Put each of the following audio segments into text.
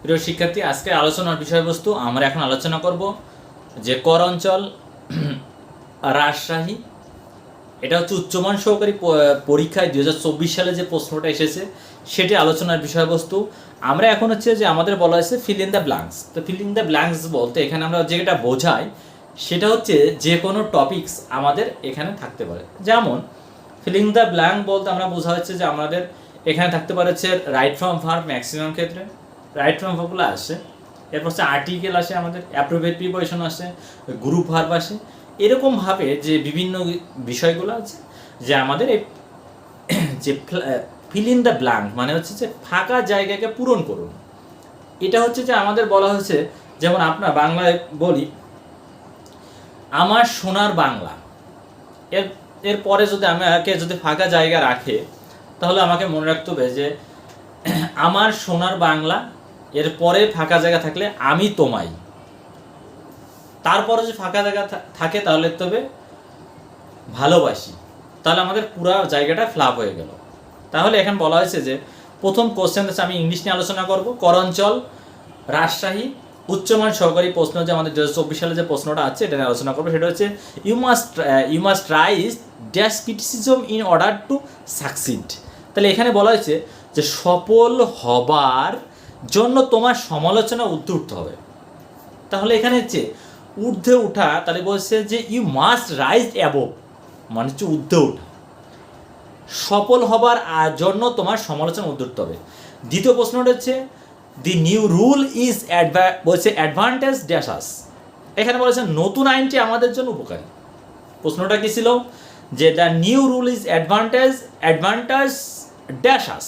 প্রিয় শিক্ষার্থী, আজকে আলোচনার বিষয়বস্তু আমরা এখন আলোচনা করব যে কর অঞ্চল রাজশাহী। এটা হচ্ছে উচ্চমান সহকারী পরীক্ষায় 2024 সালে যে প্রশ্নটা এসেছে সেটি আলোচনার বিষয়বস্তু। আমরা এখন হচ্ছে যে আমাদের বলা হয়েছে ফিল ইন দ্য ব্ল্যাঙ্কস। তো ফিল ইন দ্য ব্ল্যাঙ্কস বলতে এখানে আমরা যেটা বোঝাই সেটা হচ্ছে যে কোনো টপিকস আমাদের এখানে থাকতে পারে। যেমন ফিল ইন দ্য ব্ল্যাঙ্ক বলতে আমরা বোঝা হচ্ছে যে আমাদের এখানে থাকতে পারে হচ্ছে রাইট ফ্রম ভার্ব, ম্যাক্সিমাম ক্ষেত্রে রাইট ফ্রম ভার্বগুলো আসে, এরপর হচ্ছে আর্টিকেল আসে, আমাদের অ্যাপ্রোপ্রিয়েট প্রিপোজিশন আসে, গ্রুপ ভার্ব আসে। এরকমভাবে যে বিভিন্ন বিষয়গুলো আছে যে আমাদের এই যে ফিল ইন দ্য ব্ল্যাঙ্ক মানে হচ্ছে যে ফাঁকা জায়গাকে পূরণ করুন। এটা হচ্ছে যে আমাদের বলা হয়েছে, যেমন আপনার বাংলায় বলি আমার সোনার বাংলা, এরপরে যদি আমাকে যদি ফাঁকা জায়গা রাখে তাহলে আমাকে মনে রাখতে হবে যে আমার সোনার বাংলা, এরপরে ফাঁকা জায়গা থাকলে আমি তোমায়, তারপরে যদি ফাঁকা জায়গা থাকে তাহলে লিখতে হবে ভালোবাসি। তাহলে আমাদের পুরো জায়গাটা ফ্লাপ হয়ে গেল। তাহলে এখন বলা হয়েছে যে প্রথম কোশ্চেন হচ্ছে, আমি ইংলিশ নিয়ে আলোচনা করব, কর অঞ্চল রাজশাহী উচ্চমান সহকারী প্রশ্ন যে আমাদের 2024 সালে যে প্রশ্নটা আছে এটা নিয়ে আলোচনা করবো। সেটা হচ্ছে you must rise dash criticism in order to succeed. তাহলে এখানে বলা হয়েছে যে সফল হবার জন্য তোমার সমালোচনা ঊর্ধ্বে উঠতে হবে। তাহলে এখানে হচ্ছে ঊর্ধ্বে উঠা, তাহলে বলছে যে ইউ মাস্ট রাইজ অ্যাবোভ মানে হচ্ছে ঊর্ধ্বে উঠা, সফল হবার জন্য তোমার সমালোচনা ঊর্ধ্বে উঠতে হবে। দ্বিতীয় প্রশ্নটা হচ্ছে দি নিউ রুল ইজ বলছে অ্যাডভান্টেজ ড্যাশ আস। এখানে বলেছে নতুন আইনটি আমাদের জন্য উপকারী। প্রশ্নটা কি ছিল যে the new rule is advantage dash আস,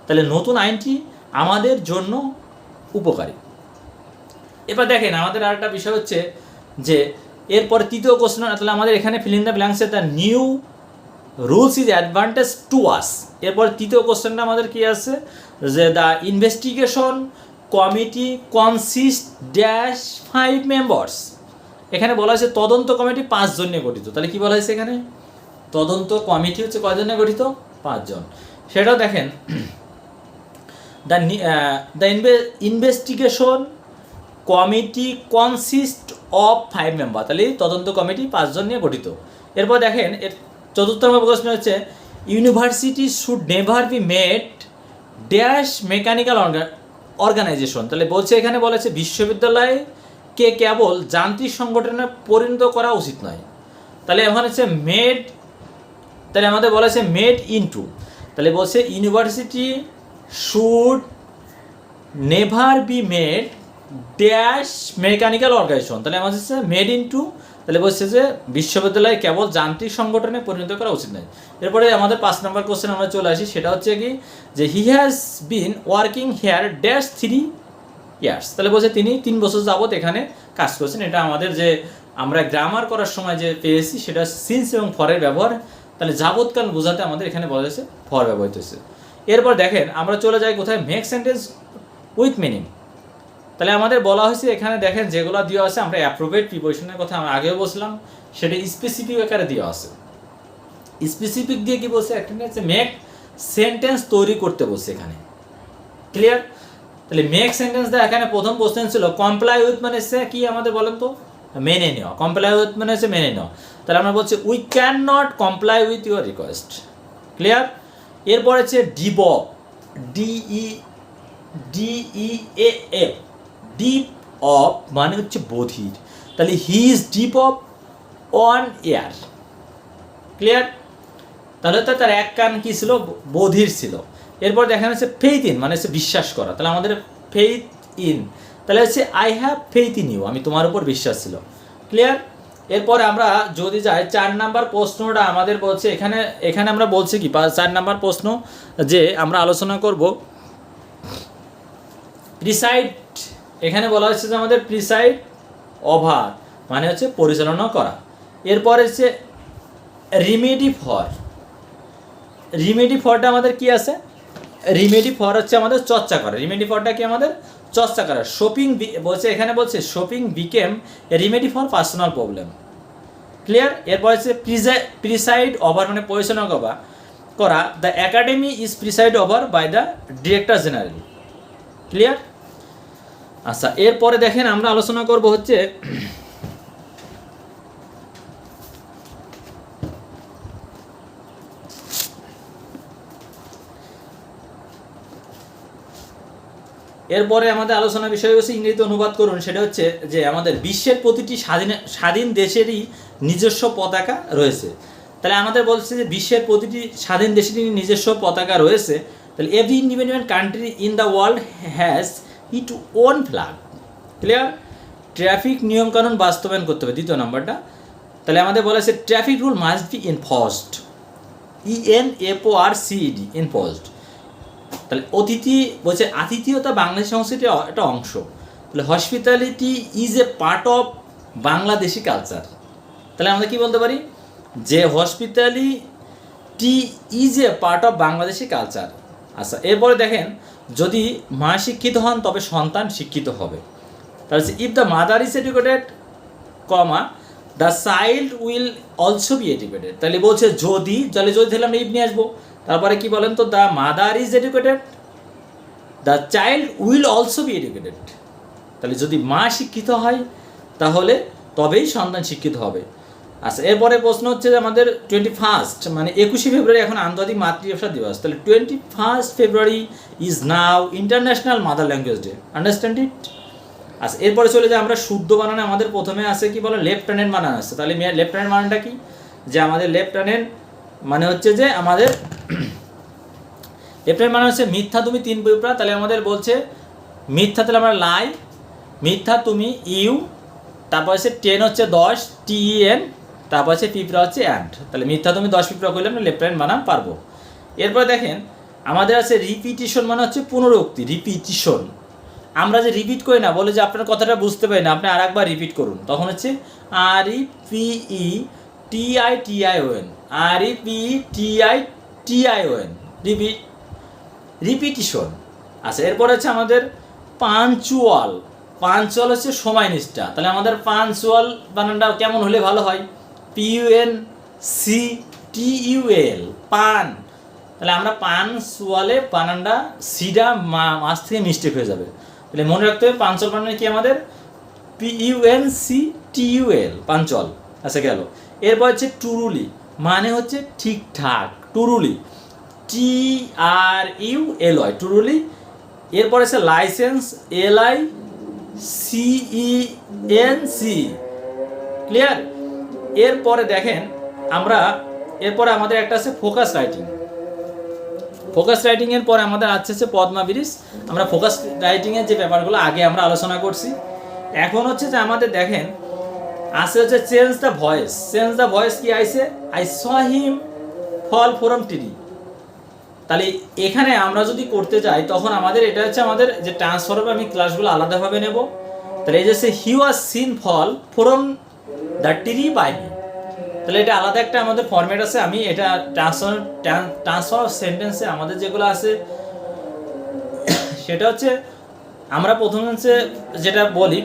তাহলে নতুন আইনটি আমাদের জন্য উপকারী। এবার দেখেন আমাদের আরেকটা বিষয় হচ্ছে যে এরপরে তৃতীয় কোশ্চেন, তাহলে আমাদের এখানে ফিল ইন দ্য ব্ল্যাঙ্কসে the new rules is advantage to us. এরপর তৃতীয় কোশ্চেনটা আমাদের কি আছে যে the investigation committee consist dash 5 members. এখানে বলা হয়েছে তদন্ত কমিটি 5 জন নিয়ে গঠিত। তাহলে কি বলা হয়েছে এখানে, তদন্ত কমিটি হচ্ছে কয়জন নিয়ে গঠিত, 5 জন। সেটাও দেখেন the investigation committee consist of 5 member, তাহলে তদন্ত কমিটি 5 জন নিয়ে গঠিত। এরপর দেখেন এর চতুর্থ নম্বর প্রশ্ন হচ্ছে university should never be made dash mechanical organisation. তাহলে বলছে এখানে বলেছে বিশ্ববিদ্যালয়কে কেবল যান্ত্রিক সংগঠনে পরিণত করা উচিত নয়। তাহলে এখন হচ্ছে মেড, তাহলে আমাদের বলেছে মেড ইনটু, তাহলে বলছে university should never be made dash mechanical organisation, তাহলে আমাদের হচ্ছে মেড ইনটু, তাহলে বলছে যে বিশ্ববিদ্যালয় কেবল যান্ত্রিক সংগঠনে পরিণত করা উচিত নয়। এরপরে আমাদের 5 নম্বর কোশ্চেন আমরা চলে আসি, সেটা হচ্ছে কি যে he has been working here dash 3 years. তাহলে বলছে তিনি 3 বছর যাবত এখানে কাজ করছেন। এটা আমাদের যে আমরা গ্রামার করার সময় যে পেয়েছি সেটা সিন্স এবং ফরের ব্যবহার, তাহলে যাবৎকাল বোঝাতে আমাদের এখানে বলা হয়েছে ফর ব্যবহৃত হয়েছে। এরপর দেখেন আমরা চলে যাই কোথায়, মেক সেন্টেন্স উইথ মিনিং। তাহলে আমাদের বলা হয়েছে এখানে দেখেন যেগুলো দেওয়া আছে, আমরা অ্যাপ্রোপ্রিয়েট প্রিপোজিশনের কথা আমরা আগেও বলছিলাম, সেটা স্পেসিফিক আকারে দেওয়া আছে। স্পেসিফিক দিয়ে কি বলছে, একটা হচ্ছে মেক সেন্টেন্স তৈরি করতে বলছে এখানে, ক্লিয়ার। তাহলে মেক সেন্টেন্স দেয় এখানে প্রথম কোশ্চেন ছিল কমপ্লাই উইথ মানে হচ্ছে কি আমাদের বলেন তো, মেনে নেওয়া। কমপ্লাই উইথ মানে হচ্ছে মেনে নেওয়া। তাহলে আমরা বলছি we can not comply with your request, clear. এরপর হচ্ছে ডিবপ, DEAF, ডিপ অফ মানে হচ্ছে বধির। তাহলে he is deep of on air, clear. তাহলে তো তার এক কান কি ছিল, বধির ছিল। এরপর দেখা যাচ্ছে ফেইথ ইন মানে হচ্ছে বিশ্বাস করা। তাহলে আমাদের ফেইথ ইন, তাহলে হচ্ছে I have faith in you, আমি তোমার উপর বিশ্বাস ছিল, ক্লিয়ার। এরপর আমরা যদি যাই 4 নাম্বার প্রশ্নটা আমাদের বলছে এখানে আমরা বলছি কি 4 নাম্বার প্রশ্ন যে আমরা আলোচনা করব প্রিসাইড। এখানে বলা হচ্ছে যে আমাদের প্রিসাইড ওভার মানে হচ্ছে পরিচালনা করা। এরপরে হচ্ছে রিমেডি ফরটা আমাদের কি আছে, রিমেডি ফর হচ্ছে আমাদের চর্চা করা। রিমেডি ফরটা কি আমাদের চর্চা করা। শপিং বলছে এখানে বলছে shopping became a remedy for personal problem, clear. এরপর হচ্ছে প্রিসাইড ওভার মানে পরিচালনা করা। The academy is preside over by the director general, clear. আচ্ছা, এরপরে দেখেন আমরা আলোচনা করব হচ্ছে এরপরে আমাদের আলোচনার বিষয় হচ্ছে ইংরেজিতে অনুবাদ করুন, সেটা হচ্ছে যে আমাদের বিশ্বের প্রতিটি স্বাধীন দেশেরই নিজস্ব পতাকা রয়েছে। তাহলে আমাদের বলছে যে বিশ্বের প্রতিটি স্বাধীন দেশেরই নিজস্ব পতাকা রয়েছে। তাহলে every independent country in the world has it own flag. Clear? Traffic নিয়মকানুন বাস্তবায়ন করতে হবে, দ্বিতীয় নাম্বারটা। তাহলে আমাদের বলেছে traffic rule must be enforced, ENFORCED, enforced. তাহলে অতিথি বলছে আতিথেয়তা বাংলাদেশ সংস্কৃতির একটা অংশ। তাহলে hospitality is a part of Bangladeshi culture. তাহলে আমরা কি বলতে পারি যে hospitality is a part of Bangladeshi culture. আচ্ছা, এরপরে দেখেন যদি মা শিক্ষিত হন তবে সন্তান শিক্ষিত হবে। তাহলে if the mother is educated, the child will also be educated. তাহলে বলছে যদি তাহলে আমরা ইফ নিয়ে আসবো। তারপরে কি বলেন তো, the mother is educated, the child will also be educated. তাহলে যদি মা শিক্ষিত হয় তাহলে তবেই সন্তান শিক্ষিত হবে। আচ্ছা, এরপরে প্রশ্ন হচ্ছে যে আমাদের 21 মানে 21শে ফেব্রুয়ারি এখন আন্তর্জাতিক মাতৃভাষা দিবস। তাহলে 21 February is now international mother language day. Understand it? আচ্ছা, এরপরে চলে যায় আমরা শুদ্ধ বানানে। আমাদের প্রথমে আছে কি বলে লেফটেন্যান্ট বানান আছে। তাহলে লেফটেন্যান্ট বানানটা কি, যে আমাদের লেফটেন্যান্ট মানে হচ্ছে যে আমাদের লেফটেন্যান্ট মানে হচ্ছে মিথ্যা তুমি 3 পিঁপড়া। তাহলে আমাদের বলছে মিথ্যা, তাহলে আমরা লাই, মিথ্যা তুমি ইউ, তারপর হচ্ছে 10 হচ্ছে 10 TEN, তারপর হচ্ছে পিঁপড়া হচ্ছে অ্যান্ড। তাহলে মিথ্যা তুমি 10 পিঁপড়া করলে আমরা লেফটেন্যান্ট বানান পারবো। এরপরে দেখেন আমাদের আছে রিপিটিশন মানে হচ্ছে পুনরুক্তি, রিপিটিশন। আমরা যে রিপিট করি না, বলে যে আপনার কথাটা বুঝতে পারি না, আপনি আর একবার রিপিট করুন, তখন হচ্ছে REPETITION, REPETITION, রিপিটিশন। আচ্ছা, এরপর হচ্ছে আমাদের পাঞ্চুয়াল। পাঞ্চুয়াল হচ্ছে সময়নিষ্ঠা। তাহলে আমাদের পাঞ্চুয়াল বানানটা কেমন হলে ভালো হয়? PUNCTUAL, পান। তাহলে আমরা পাঞ্চুয়ালে বানানটা সিডা মাছ থেকে মিস্টেক হয়ে যাবে। তাহলে মনে রাখতে হবে পাঞ্চুয়াল বানান কি আমাদের PUNCTUAL, পাঞ্চুয়াল। আচ্ছা, গেল। এরপর হচ্ছে টুরুলি মানে হচ্ছে ঠিকঠাক, টুরুলি TRULY, টুরুলি। এরপর আছে লাইসেন্স, LICENC। ক্লিয়ার? এরপরে দেখেন এরপরে আমাদের একটা আছে ফোকাস রাইটিং। ফোকাস রাইটিংয়ের পরে আমাদের আছে পদ্মা ব্রিজ। আমরা ফোকাস রাইটিংয়ের যে ব্যাপারগুলো আগে আমরা আলোচনা করছি। এখন হচ্ছে যে আমাদের দেখেন আছে হচ্ছে change the voice. Change the voice কি আইছে? I saw him fall from tree. তাহলে এখানে আমরা যদি করতে যাই তখন আমাদের এটা হচ্ছে আমাদের যে ট্রান্সফর্ম, আমি ক্লাসগুলো আলাদাভাবে নেব। তাহলে এই যে he was seen fall from the tree by me. তাহলে এটা আলাদা একটা আমাদের ফরম্যাট আছে। আমি এটা ট্রান্সফার সেন্টেন্সে আমাদের যেগুলো আছে সেটা হচ্ছে আমরা প্রথমে হচ্ছে যেটা বলি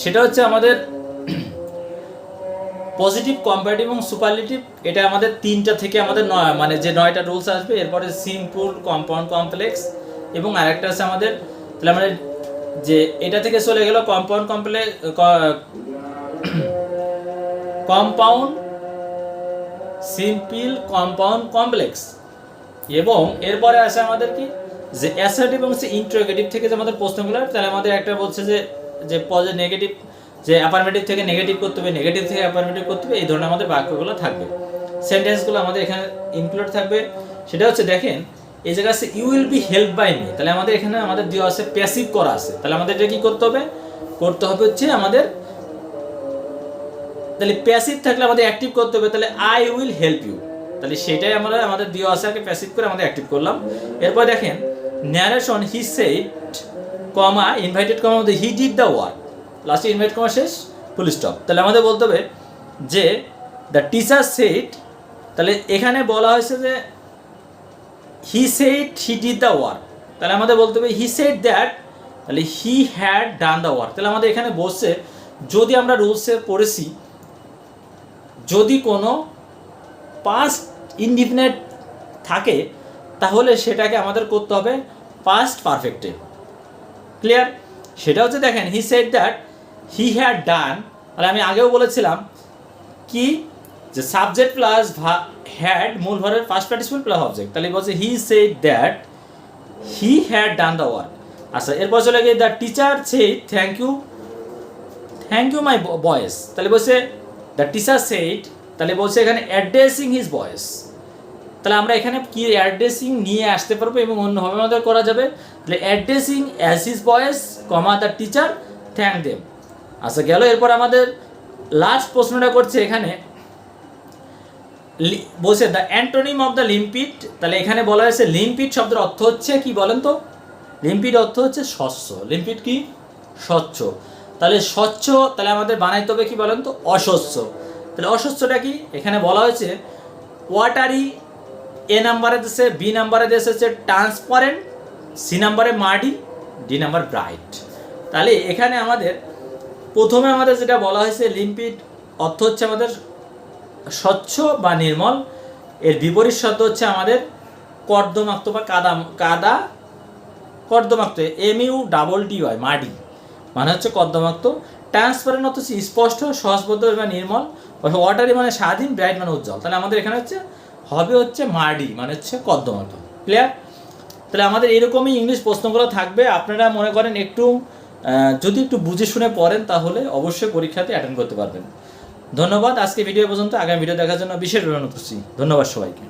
সেটা হচ্ছে আমাদের পজিটিভ, কম্পারেটিভ এবং সুপারলেটিভ। এটা আমাদের 3টা থেকে আমাদের মানে যে 9টা রুলস আসবে। এরপরে সিম্পল, কম্পাউন্ড, কমপ্লেক্স এবং আরেকটা আছে আমাদের। তাহলে আমাদের যে এটা থেকে চলে গেল compound, compound, simple, compound, complex. এবং এরপরে আসে আমাদের কি যে অ্যাসার্টিভ এবং ইন্টারোগেটিভ থেকে যে আমাদের প্রশ্নগুলো। তাহলে আমাদের একটা বলছে যে পজিটিভ, নেগেটিভ, যে অ্যাফার্মেটিভ থেকে নেগেটিভ করতে হবে, নেগেটিভ থেকে অ্যাফার্মেটিভ করতে হবে, এই ধরনের আমাদের বাক্যগুলো থাকবে। সেন্টেন্সগুলো আমাদের এখানে ইনক্লুড থাকবে। সেটা হচ্ছে দেখেন এই জায়গায় আছে you will be help by me. তাহলে আমাদের এখানে আমাদের দেওয়া আছে প্যাসিভ করা আছে। তাহলে আমাদের এটা কি করতে হবে হচ্ছে আমাদের, তাহলে প্যাসিভ থাকলে আমাদের অ্যাক্টিভ করতে হবে। তাহলে আই উইল হেল্প ইউ। তাহলে সেটাই আমাদের দেওয়া আছে, আগে প্যাসিভ করে আমাদের অ্যাক্টিভ করলাম। এরপর দেখেন narration, he said comma inverted comma he did the work, লাস্টে ইনভাইট কমা শেষ, ফুল স্টপ। তাহলে আমাদের বলতে হবে যে দ্য টিচার সেড। তাহলে এখানে বলা হয়েছে যে he said he did the work. তাহলে আমাদের বলতে হবে হি সেড দ্যাট, তাহলে হি হ্যাড ডান দ্য ওয়ার্ক। তাহলে আমাদের এখানে বসছে যদি আমরা রুলসে পড়েছি যদি কোনো পাস্ট ইনডিফিনিট থাকে তাহলে সেটাকে আমাদের করতে হবে পাস্ট পারফেক্টে। ক্লিয়ার? সেটা হচ্ছে দেখেন হি সেড দ্যাট হি হ্যাড ডান, তাহলে আমি আগেও বলেছিলাম কি যে সাবজেক্ট প্লাস হ্যাড মূল ভার্বের ফার্স্ট পার্টিসিপল প্লাস অবজেক্ট, তাহলে বলছে he said that he had done the work. আচ্ছা এরপর চলে গিয়ে the teacher said thank you my boys, তাহলে বলছে দ্য টিচার সেড, তাহলে বলছে এখানে অ্যাড্রেসিং হিজ বয়েস, তাহলে আমরা এখানে কি অ্যাড্রেসিং নিয়ে আসতে পারবো এবং অন্যভাবে আমাদের করা যাবে, তাহলে অ্যাড্রেসিং অ্যাজ হিজ বয়েস comma the teacher thank them. আচ্ছা গেল, এরপর আমাদের লাস্ট প্রশ্নটা করছে এখানে বলছে the antonym of the limpid, তাহলে এখানে বলা হয়েছে লিম্পিড শব্দের অর্থ হচ্ছে কি বলেন তো? লিম্পিড অর্থ হচ্ছে স্বচ্ছ, লিম্পিড কি স্বচ্ছ, তাহলে স্বচ্ছ তাহলে আমাদের বানাইতে হবে কি বলেন তো? অস্বচ্ছ। তাহলে অস্বচ্ছটা কি? এখানে বলা হয়েছে ওয়াটারি, এ নাম্বারে দিয়েছে, বি নাম্বারে দিয়েছে হচ্ছে ট্রান্সপারেন্ট, সি নাম্বারে মার্ডি, ডি নাম্বার ব্রাইট। তাহলে এখানে আমাদের প্রথমে আমাদের যেটা বলা হয়েছে লিম্পিড অর্থ হচ্ছে আমাদের স্বচ্ছ বা নির্মল, এর বিপরীত শব্দ হচ্ছে আমাদের কর্দমাক্ত বা কাদা কর্দমাক্ত, MUDDY মাডি মানে হচ্ছে কর্দমাক্ত। ট্রান্সপারেন্ট অর্থ হচ্ছে স্পষ্ট সহজবোধ্য বা নির্মল, ওয়াটারি মানে স্বাধীন, ব্রাইট মানে উজ্জ্বল, তাহলে আমাদের এখানে হচ্ছে মাডি মানে হচ্ছে কর্দমাক্ত। ক্লিয়ার? তাহলে আমাদের এরকমই ইংলিশ প্রশ্নগুলো থাকবে, আপনারা মনে করেন একটু যদি একটু বুঝে শুনে পড়েন তাহলে অবশ্যই পরীক্ষাতে অ্যাটেন্ড করতে পারবেন। ধন্যবাদ, আজকে ভিডিও পর্যন্ত। আগামী ভিডিও দেখার জন্য বিশেষ অনুরোধ করছি। ধন্যবাদ সবাইকে।